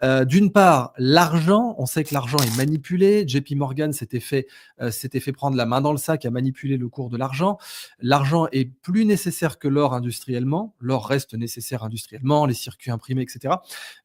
D'une part, l'argent, on sait que l'argent est manipulé. JP Morgan s'était fait prendre la main dans le sac à manipuler le cours de l'argent. L'argent est plus nécessaire que l'or industriellement. L'or reste nécessaire industriellement, les circuits imprimés, etc.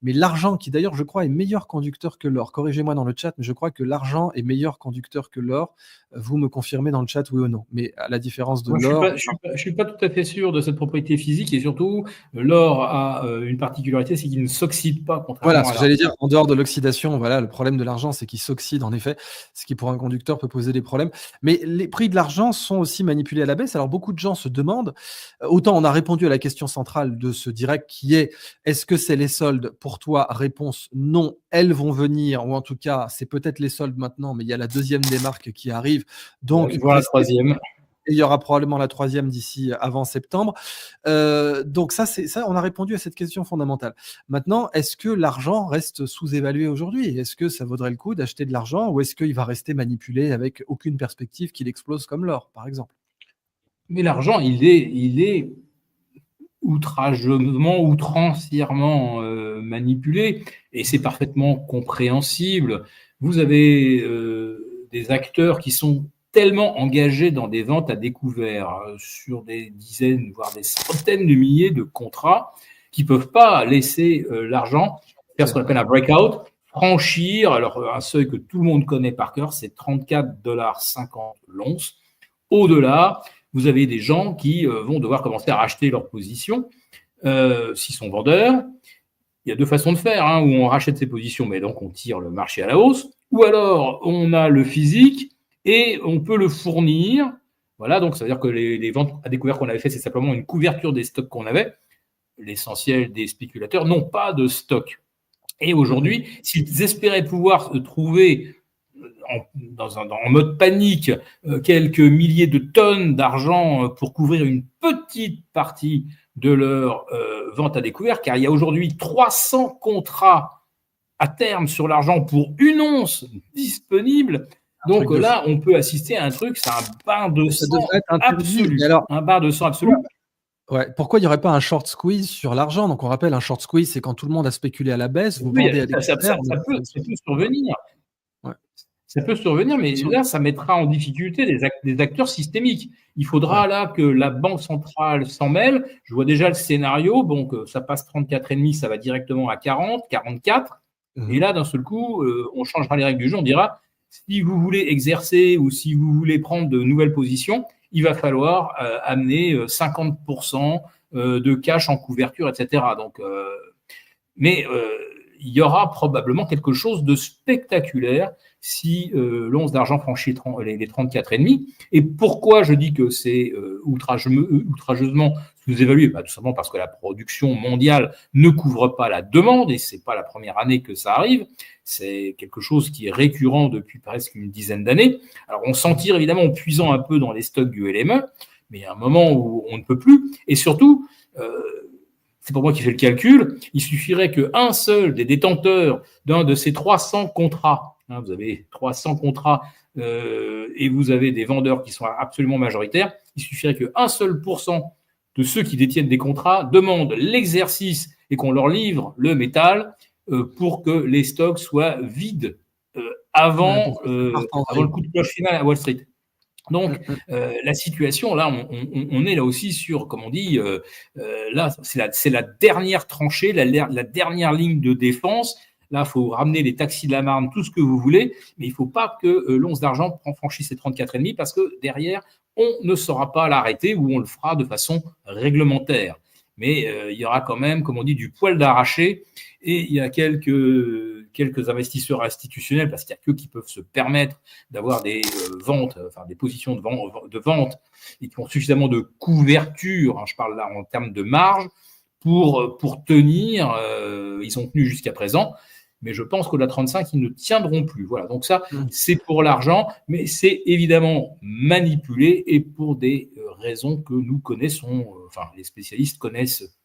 Mais l'argent, qui d'ailleurs, je crois, est meilleur conducteur que l'or. Corrigez-moi dans le chat, mais je crois que l'argent est meilleur conducteur que l'or. Vous me confirmez dans le chat, oui ou non? Mais à la différence de Moi, l'or. je suis pas tout à fait sûr de cette propriété physique, et surtout, l'or a une particularité, c'est qu'il ne s'oxyde pas, contrairement Voilà, à ce que l'argent. j'allais dire, en dehors de l'oxydation, voilà, le problème de l'argent, c'est qu'il s'oxyde en effet, ce qui pour un conducteur peut poser des problèmes. Mais les prix de l'argent sont aussi manipulés à la baisse. Alors beaucoup de gens se demandent, autant on a répondu à la question centrale de ce direct qui est: est-ce que c'est les soldes? Pour toi, réponse non, elles vont venir, ou en tout cas, c'est peut-être les soldes maintenant, mais il y a la deuxième des marques qui arrive. Donc, Voire la restez. troisième. Et il y aura probablement la troisième d'ici avant septembre. Donc ça, on a répondu à cette question fondamentale. Maintenant, est-ce que l'argent reste sous-évalué aujourd'hui? Est-ce que ça vaudrait le coup d'acheter de l'argent, ou est-ce qu'il va rester manipulé avec aucune perspective qu'il explose comme l'or, par exemple? Mais l'argent, il est outrancièrement manipulé, et c'est parfaiement compréhensible. Vous avez des acteurs qui sont tellement engagés dans des ventes à découvert sur des dizaines, voire des centaines de milliers de contrats, qui ne peuvent pas laisser l'argent faire ce qu'on appelle un breakout, franchir, alors un seuil que tout le monde connaît par cœur, c'est 34,50 $ l'once. Au-delà, vous avez des gens qui vont devoir commencer à racheter leur position s'ils sont vendeurs. Il y a deux façons de faire, où on rachète ses positions, mais donc on tire le marché à la hausse, ou alors on a le physique et on peut le fournir. Voilà, donc ça veut dire que les ventes à découvert qu'on avait fait, c'est simplement une couverture des stocks qu'on avait. L'essentiel des spéculateurs n'ont pas de stock. Et aujourd'hui, s'ils espéraient pouvoir trouver en mode panique quelques milliers de tonnes d'argent pour couvrir une petite partie de leur vente à découvert, car il y a aujourd'hui 300 contrats à terme sur l'argent pour une once disponible. Donc là, on peut assister à un truc, c'est un bain de sang absolu. Alors, un bain de sang absolu. Ouais. Pourquoi il n'y aurait pas un short squeeze sur l'argent? Donc on rappelle, un short squeeze, c'est quand tout le monde a spéculé à la baisse, vous vendez à des ça peut survenir. Ouais. Ça peut survenir, mais là, ça mettra en difficulté des acteurs systémiques. Il faudra là que la Banque centrale s'en mêle. Je vois déjà le scénario. Donc, ça passe 34,5, ça va directement à 40, 44. Et là, d'un seul coup, on changera les règles du jeu. On dira, si vous voulez exercer ou si vous voulez prendre de nouvelles positions, il va falloir amener 50% de cash en couverture, etc. Donc, mais il y aura probablement quelque chose de spectaculaire si l'once d'argent franchit les 34,5. Et pourquoi je dis que c'est outrageusement sous-évalué? Tout simplement parce que la production mondiale ne couvre pas la demande, et ce n'est pas la première année que ça arrive. C'est quelque chose qui est récurrent depuis presque une dizaine d'années. Alors on s'en tire évidemment en puisant un peu dans les stocks du LME, mais il y a un moment où on ne peut plus. Et surtout, c'est pour moi qui fais le calcul, il suffirait qu'un seul des détenteurs d'un de ces 300 contrats, vous avez 300 contrats et vous avez des vendeurs qui sont absolument majoritaires, il suffirait qu'un seul pourcent de ceux qui détiennent des contrats demandent l'exercice et qu'on leur livre le métal pour que les stocks soient vides avant le coup de cloche final à Wall Street. Donc, la situation, là, on est là aussi sur, comme on dit, là, c'est la dernière tranchée, la dernière ligne de défense. Là, il faut ramener les taxis de la Marne, tout ce que vous voulez, mais il ne faut pas que l'once d'argent franchisse ces 34,5 parce que derrière, on ne saura pas l'arrêter ou on le fera de façon réglementaire. Mais il y aura quand même, comme on dit, du poil d'arraché, et il y a quelques investisseurs institutionnels, parce qu'il n'y a qu'eux qui peuvent se permettre d'avoir des ventes, enfin des positions de vente et qui ont suffisamment de couverture, je parle là en termes de marge, pour tenir. Ils ont tenu jusqu'à présent, mais je pense qu'au-delà de 35, ils ne tiendront plus. Voilà, donc ça, c'est pour l'argent, mais c'est évidemment manipulé et pour des raisons que nous connaissons, enfin les spécialistes connaissent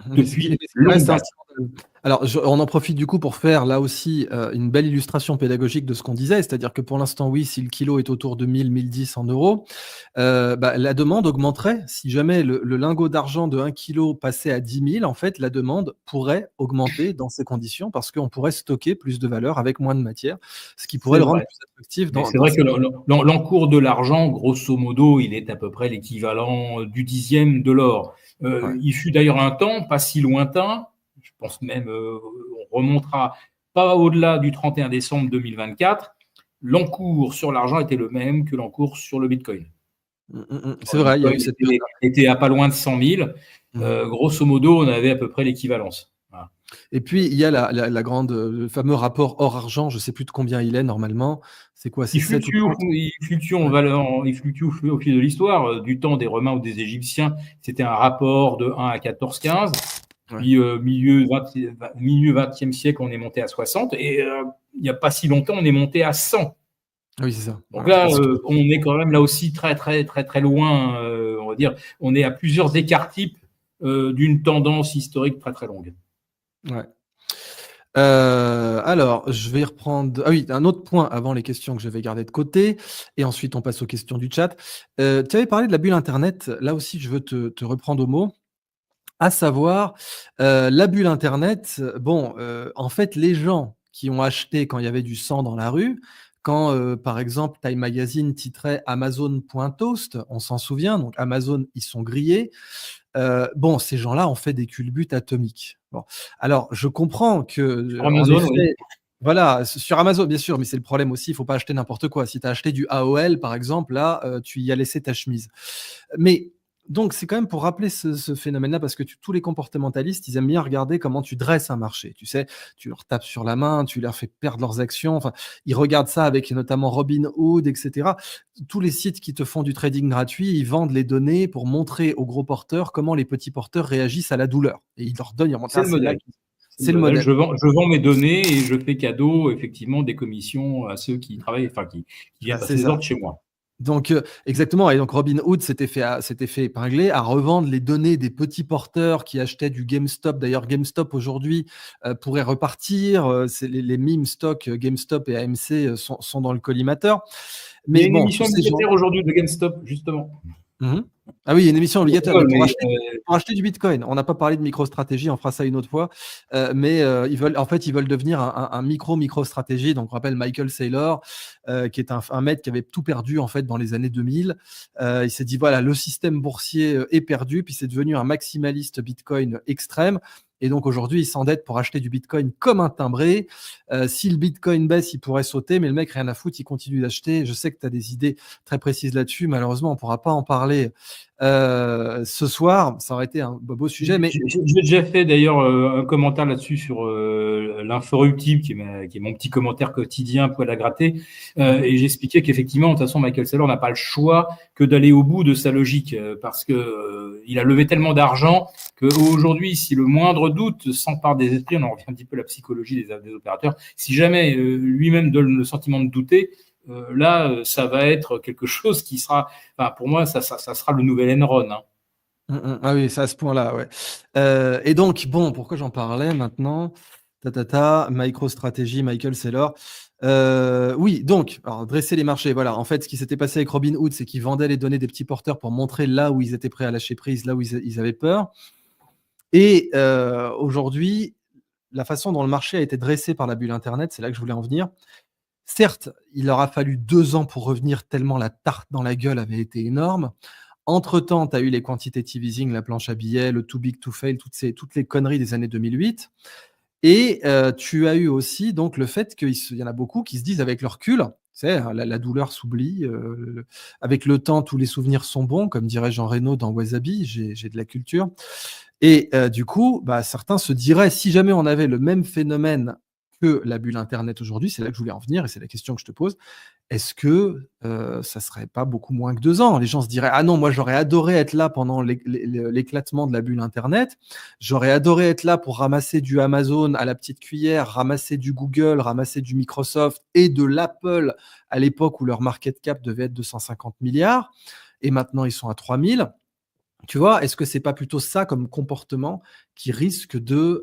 depuis Mais ce qui longue reste un date. scandale. Alors, on en profite du coup pour faire là aussi une belle illustration pédagogique de ce qu'on disait, c'est-à-dire que pour l'instant, oui, si le kilo est autour de 1000, 1010 en euros, la demande augmenterait. Si jamais le lingot d'argent de 1 kilo passait à 10 000, en fait, la demande pourrait augmenter dans ces conditions parce qu'on pourrait stocker plus de valeur avec moins de matière, ce qui pourrait C'est le rendre vrai. plus attractif Mais dans, c'est dans vrai que ces... l'encours de l'argent, grosso modo, il est à peu près l'équivalent du dixième de l'or. Ouais. Il fut d'ailleurs un temps, pas si lointain, je pense même, on remontera pas au-delà du 31 décembre 2024, l'encours sur l'argent était le même que l'encours sur le Bitcoin. C'est Quand le vrai, il y a eu Bitcoin cette période. était à pas loin de 100 000, Mhm. grosso modo, on avait à peu près l'équivalence. Voilà. Et puis, il y a la grande, le fameux rapport or-argent, je ne sais plus de combien il est normalement. C'est quoi? C'est 7 ou 30? Il fluctue en Ouais. valeur, il fluctue au fil de l'histoire. Du temps des Romains ou des Égyptiens, c'était un rapport de 1 à 14-15. Ouais. Puis milieu 20e siècle, on est monté à 60. Et il n'y a pas si longtemps, on est monté à 100. Oui, c'est ça. Donc Voilà, je là, pense que... on est quand même là aussi très, très, très, très loin. On va dire, on est à plusieurs écarts types d'une tendance historique très, très longue. Ouais. Alors, je vais reprendre. Ah oui, un autre point avant les questions que j'avais gardées de côté, et ensuite on passe aux questions du chat. Tu avais parlé de la bulle Internet. Là aussi, je veux te reprendre au mot. À savoir, la bulle Internet, bon, en fait, les gens qui ont acheté quand il y avait du sang dans la rue, quand, par exemple, Time Magazine titrait Amazon.toast, on s'en souvient, donc Amazon, ils sont grillés. Bon, ces gens-là ont fait des culbutes atomiques. Bon, alors je comprends que, Sur en Amazon, oui. effet, voilà, sur Amazon, bien sûr, mais c'est le problème aussi, il faut pas acheter n'importe quoi. Si tu as acheté du AOL, par exemple, là, tu y as laissé ta chemise. Mais donc c'est quand même pour rappeler ce phénomène-là parce que tous les comportementalistes, ils aiment bien regarder comment tu dresses un marché. Tu sais, tu leur tapes sur la main, tu leur fais perdre leurs actions. Enfin, ils regardent ça avec notamment Robinhood, etc. Tous les sites qui te font du trading gratuit, ils vendent les données pour montrer aux gros porteurs comment les petits porteurs réagissent à la douleur. Et ils leur donnent, ils remontent, C'est ah, le c'est là, modèle. c'est le modèle. Je vends mes données et je fais cadeau, effectivement, des commissions à ceux qui travaillent, enfin, qui viennent C'est passer des ça. ordres chez moi. Donc, exactement. Et donc, Robinhood s'était fait épingler à revendre les données des petits porteurs qui achetaient du GameStop. D'ailleurs, GameStop aujourd'hui pourrait repartir. C'est les meme stocks GameStop et AMC sont dans le collimateur. Il y a Mais une bon, tous émission ces gens. budgétaire aujourd'hui de GameStop, justement. Mhm. Ah oui, il y a une émission Je obligatoire, mais rigole, mais pour acheter du Bitcoin. On n'a pas parlé de micro-stratégie, on fera ça une autre fois. Mais ils veulent devenir un micro-stratégie. Donc, on rappelle Michael Saylor, qui est un mec qui avait tout perdu en fait dans les années 2000. Il s'est dit voilà, le système boursier est perdu, puis c'est devenu un maximaliste Bitcoin extrême. Et donc aujourd'hui, il s'endette pour acheter du Bitcoin comme un timbré. Si le Bitcoin baisse, il pourrait sauter, mais le mec, rien à foutre, il continue d'acheter. Je sais que tu as des idées très précises là-dessus. Malheureusement, on ne pourra pas en parler ce soir. Ça aurait été un beau sujet, mais... J'ai déjà fait d'ailleurs un commentaire là-dessus sur l'Inforruptible, qui est mon petit commentaire quotidien, poil à gratter. Et j'expliquais qu'effectivement, de toute façon, Michael Saylor n'a pas le choix que d'aller au bout de sa logique, parce que il a levé tellement d'argent qu'aujourd'hui, si le moindre doute s'empare des esprits, on en revient un petit peu à la psychologie des opérateurs, si jamais lui-même donne le sentiment de douter, là, ça va être quelque chose qui sera, enfin, pour moi, ça sera le nouvel Enron. Hein. Ah oui, c'est à ce point-là, ouais. Et donc, bon, pourquoi j'en parlais maintenant? MicroStratégie, Michael Saylor. Oui, donc, alors, dresser les marchés. Voilà, en fait, ce qui s'était passé avec Robinhood, c'est qu'ils vendaient les données des petits porteurs pour montrer là où ils étaient prêts à lâcher prise, là où ils avaient peur. Et aujourd'hui, la façon dont le marché a été dressé par la bulle Internet, c'est là que je voulais en venir. Certes, il leur a fallu 2 ans pour revenir tellement la tarte dans la gueule avait été énorme. Entre-temps, tu as eu les quantitative easing, la planche à billets, le too big to fail, toutes les conneries des années 2008. Et tu as eu aussi donc le fait qu'il y en a beaucoup qui se disent avec le recul, tu sais, la douleur s'oublie, avec le temps, tous les souvenirs sont bons, comme dirait Jean Reno dans Wasabi, j'ai de la culture. Et du coup, bah, certains se diraient, si jamais on avait le même phénomène que la bulle Internet aujourd'hui, c'est là que je voulais en venir et c'est la question que je te pose, est-ce que ça serait pas beaucoup moins que 2 ans? Les gens se diraient: «Ah non, moi j'aurais adoré être là pendant l'éclatement de la bulle Internet. J'aurais adoré être là pour ramasser du Amazon à la petite cuillère, ramasser du Google, ramasser du Microsoft et de l'Apple à l'époque où leur market cap devait être de 150 milliards et maintenant ils sont à 3 000». Tu vois, est-ce que c'est pas plutôt ça comme comportement qui risque de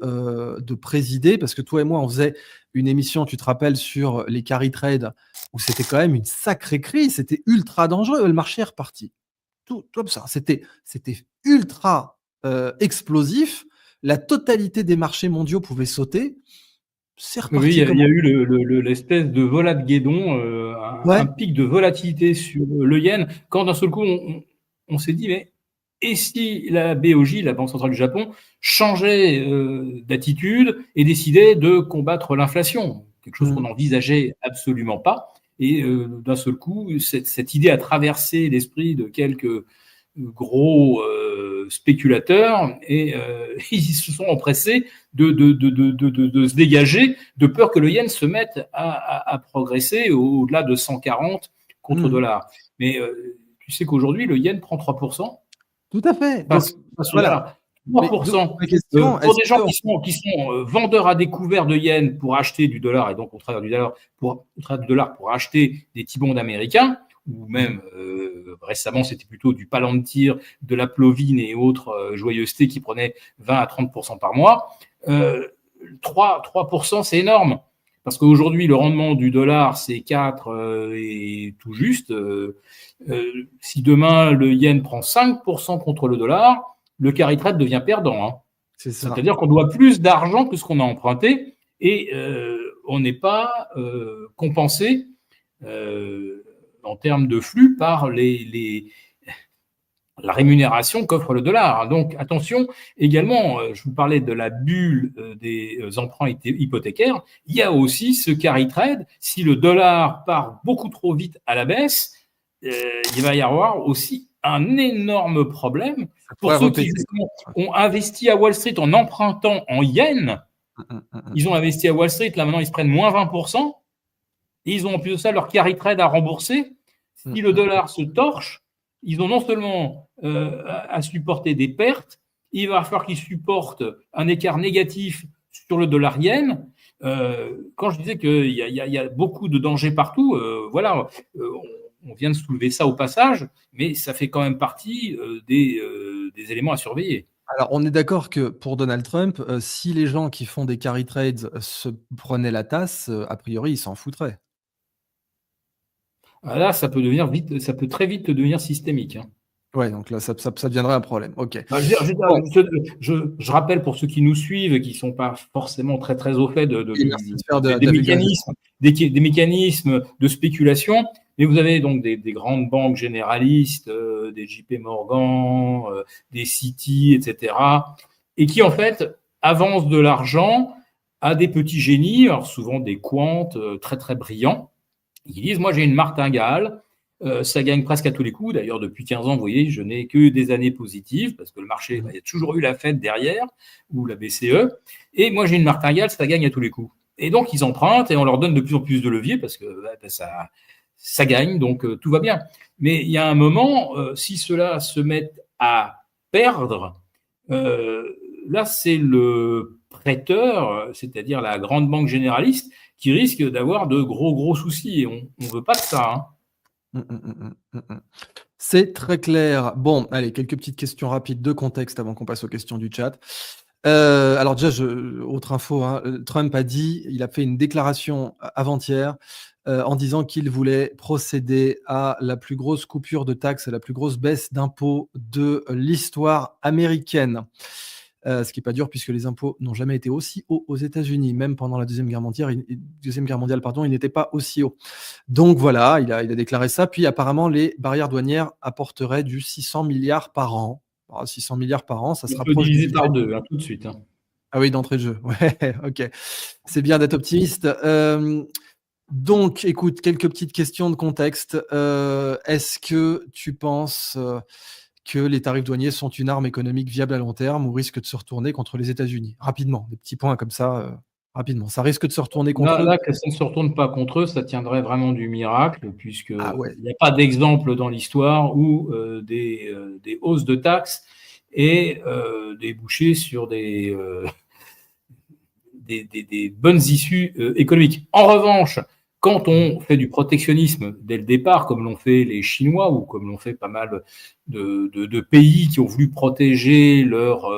présider? Parce que toi et moi, on faisait une émission, tu te rappelles, sur les carry trades, où c'était quand même une sacrée crise, c'était ultra dangereux. Le marché est reparti. Tout comme ça. C'était ultra, explosif. La totalité des marchés mondiaux pouvaient sauter. C'est Oui, reparti il y a comment? eu l'espèce de volat de guédon, un Ouais. pic de volatilité sur le yen, quand d'un seul coup, on s'est dit, mais et si la BOJ, la Banque centrale du Japon, changeait d'attitude et décidait de combattre l'inflation? Quelque chose qu'on Mmh. n'envisageait absolument pas. Et d'un seul coup, cette idée a traversé l'esprit de quelques gros spéculateurs et ils se sont empressés de se dégager de peur que le yen se mette à progresser au-delà de 140 contre Mmh. dollar. Mais tu sais qu'aujourd'hui, le yen prend 3%, Tout à fait. passe Donc au voilà. dollar. Mais donc 3%. ma question, Pour est-ce des gens qu'on qui sont vendeurs à découvert de yens pour acheter du dollar, et donc au travers du dollar pour acheter des T-bonds américains, ou mmh. même récemment c'était plutôt du Palantir, de la Plovine et autres joyeusetés qui prenaient 20 à 30% par mois, euh, 3% c'est énorme. Parce qu'aujourd'hui, le rendement du dollar, c'est 4 et tout juste. Si demain, le yen prend 5% contre le dollar, le carry trade devient perdant. Hein. C'est ça. C'est-à-dire qu'on doit plus d'argent que ce qu'on a emprunté et on n'est pas compensé en termes de flux par la rémunération qu'offre le dollar. Donc attention, également, je vous parlais de la bulle des emprunts hypothécaires, il y a aussi ce carry trade. Si le dollar part beaucoup trop vite à la baisse, il va y avoir aussi un énorme problème Ça pour pourrait ceux qui repéter. justement Ouais. ont investi à Wall Street en empruntant en yens. Mmh. Ils ont investi à Wall Street, là maintenant ils se prennent moins 20%, et ils ont en plus de ça leur carry trade à rembourser. Mmh Si le mh. dollar se torche, ils ont non seulement à supporter des pertes, il va falloir qu'ils supportent un écart négatif sur le dollar yen. Quand je disais qu'il y a beaucoup de dangers partout, voilà, on vient de soulever ça au passage, mais ça fait quand même partie des éléments à surveiller. Alors, on est d'accord que pour Donald Trump, si les gens qui font des carry trades se prenaient la tasse, a priori, ils s'en foutraient. Ah, là, ça peut très vite devenir systémique. Hein. Ouais, donc là, ça deviendrait un problème. OK. Bah, Bon, je rappelle pour ceux qui nous suivent et qui ne sont pas forcément très, très au fait et merci de faire de la vulgarisation. des mécanismes de spéculation, mais vous avez donc des grandes banques généralistes, des JP Morgan, des Citi, etc., et qui en fait avancent de l'argent à des petits génies, alors souvent des quants très, très brillants, qui disent, moi j'ai une martingale, ça gagne presque à tous les coups. D'ailleurs, depuis 15 ans, vous voyez, je n'ai que des années positives parce que le marché, Mmh. il y a toujours eu la Fed derrière ou la BCE. Et moi, j'ai une martingale, ça gagne à tous les coups. Et donc, ils empruntent et on leur donne de plus en plus de levier parce que ça gagne, donc tout va bien. Mais il y a un moment, si cela se met à perdre, euh, là, c'est le prêteur, c'est-à-dire la grande banque généraliste, qui risque d'avoir de gros, gros soucis. Et on ne veut pas de ça. Hein. Mmh mh, mmh mh, mmh. C'est très clair. Bon, allez, quelques petites questions rapides de contexte avant qu'on passe aux questions du chat. Alors déjà, autre info, hein, Trump a dit, il a fait une déclaration avant-hier, en disant qu'il voulait procéder à la plus grosse coupure de taxes, à la plus grosse baisse d'impôts de l'histoire américaine. Ce qui est pas dur puisque les impôts n'ont jamais été aussi hauts aux États-Unis. Même pendant la Deuxième Guerre mondiale, pardon, ils n'étaient pas aussi hauts. Donc voilà, il a déclaré ça. Puis apparemment, les barrières douanières apporteraient du 600 milliards par an. 600 milliards par an, ça se On peut rapproche du diviser budget. par deux, hein, tout de suite. Hein. Ah oui, d'entrée de jeu. Ouais, OK. C'est bien d'être optimiste. Donc écoute, quelques petites questions de contexte. Est-ce que tu penses, que les tarifs douaniers sont une arme économique viable à long terme ou risquent de se retourner contre les États-Unis? Rapidement, des petits points comme ça, rapidement. Ça risque de se retourner contre eux? Là, que ça ne se retourne pas contre eux, ça tiendrait vraiment du miracle, Ah puisqu'il ouais. n'y a pas d'exemple dans l'histoire où des hausses de taxes aient débouché sur des bonnes issues économiques. En revanche, quand on fait du protectionnisme dès le départ, comme l'ont fait les Chinois ou comme l'ont fait pas mal de pays qui ont voulu protéger leur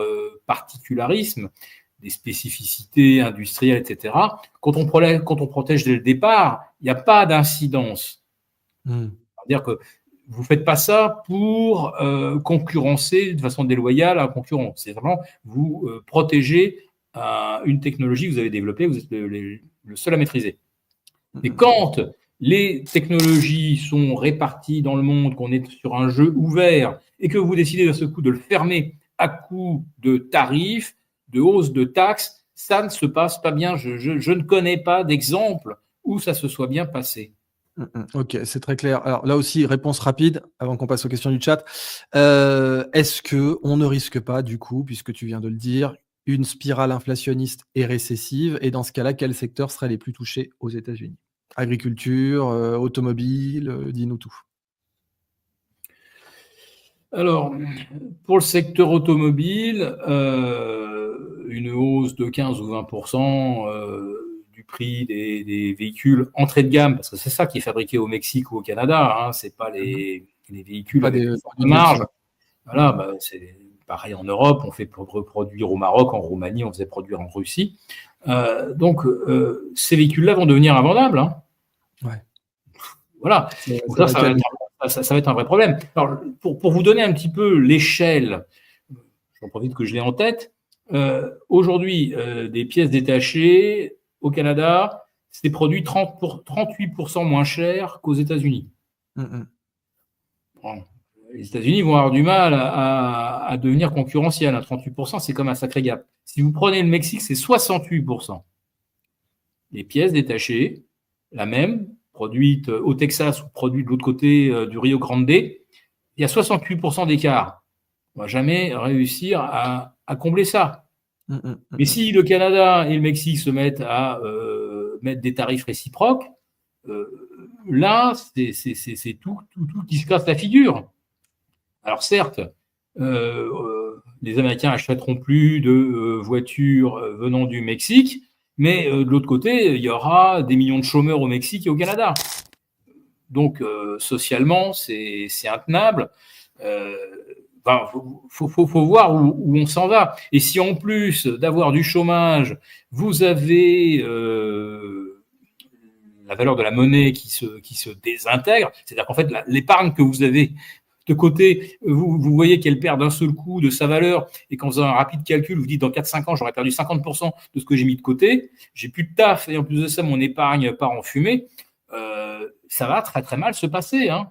particularisme, des spécificités industrielles, etc., quand on protège dès le départ, il n'y a pas d'incidence. C'est-à-dire que vous ne faites pas ça pour concurrencer de façon déloyale un concurrent. C'est vraiment vous protégez une technologie que vous avez développée, vous êtes le seul à maîtriser. Et quand les technologies sont réparties dans le monde, qu'on est sur un jeu ouvert et que vous décidez d'un seul coup de le fermer à coup de tarifs, de hausse de taxes, ça ne se passe pas bien. Je ne connais pas d'exemple où ça se soit bien passé. Ok, c'est très clair. Alors là aussi, réponse rapide avant qu'on passe aux questions du chat. Est-ce qu'on ne risque pas, du coup, puisque tu viens de le dire, une spirale inflationniste et récessive? Et dans ce cas-là, quels secteurs seraient les plus touchés aux États-Unis? Agriculture, automobile, dis-nous tout. Alors, pour le secteur automobile, une hausse de 15 ou 20% du prix des véhicules entrée de gamme, parce que c'est ça qui est fabriqué au Mexique ou au Canada, hein, c'est pas les véhicules Pas avec des une forte marge. Voilà, bah, c'est pareil en Europe, on fait reproduire au Maroc, en Roumanie, on faisait produire en Russie. Donc, ces véhicules-là vont devenir invendables. Hein. Ouais. Voilà. Donc ça va être un vrai problème. Alors, pour vous donner un petit peu l'échelle, j'en profite que je l'ai en tête. Aujourd'hui, des pièces détachées au Canada, c'est produit 38% moins cher qu'aux États-Unis. Bon, les États-Unis vont avoir du mal à devenir concurrentiels. 38%, c'est comme un sacré gap. Si vous prenez le Mexique, c'est 68%. Les pièces détachées, la même, produite au Texas ou produite de l'autre côté du Rio Grande, il y a 68% d'écart. On ne va jamais réussir à combler ça. Mais si le Canada et le Mexique se mettent à mettre des tarifs réciproques, là, c'est tout qui se casse la figure. Alors certes, les Américains n'achèteront plus de voitures venant du Mexique, mais de l'autre côté, il y aura des millions de chômeurs au Mexique et au Canada. Donc, socialement, c'est intenable. Faut voir où on s'en va. Et si en plus d'avoir du chômage, vous avez la valeur de la monnaie qui se désintègre, c'est-à-dire qu'en fait, l'épargne que vous avez de côté, vous voyez qu'elle perd d'un seul coup de sa valeur, et qu'en faisant un rapide calcul, vous dites dans 4-5 ans, j'aurais perdu 50% de ce que j'ai mis de côté, j'ai plus de taf, et en plus de ça, mon épargne part en fumée, ça va très très mal se passer. Hein.